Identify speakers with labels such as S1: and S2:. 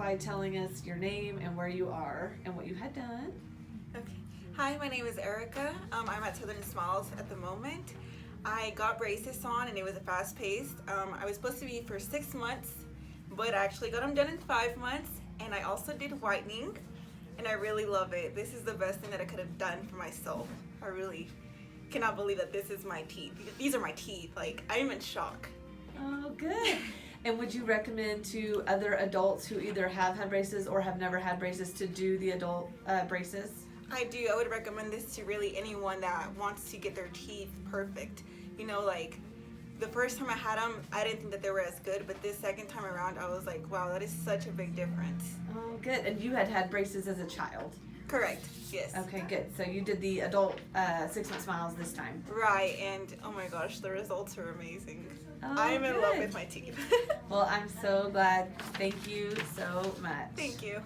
S1: by telling us your name and where you are and what you had done.
S2: Okay. Hi, my name is Erica. I'm at Southern Smiles at the moment. I got braces on and it was a fast paced. I was supposed to be for 6 months, but I actually got them done in 5 months. And I also did whitening, and I really love it. This is the best thing that I could have done for myself. I really cannot believe that this is my teeth. These are my teeth. Like, I'm in shock.
S1: Oh, good. And would you recommend to other adults who either have had braces or have never had braces to do the adult braces?
S2: I do. I would recommend this to really anyone that wants to get their teeth perfect. You know, like, the first time I had them, I didn't think that they were as good, but this second time around, I was like, wow, that is such a big difference.
S1: Oh, good. And you had braces as a child?
S2: Correct. Yes.
S1: Okay, good. So you did the adult 6 month smiles this time.
S2: Right, and oh my gosh, the results are amazing.
S1: Oh,
S2: I'm in love
S1: good.
S2: with my teeth.
S1: Well, I'm so glad. Thank you so much.
S2: Thank you.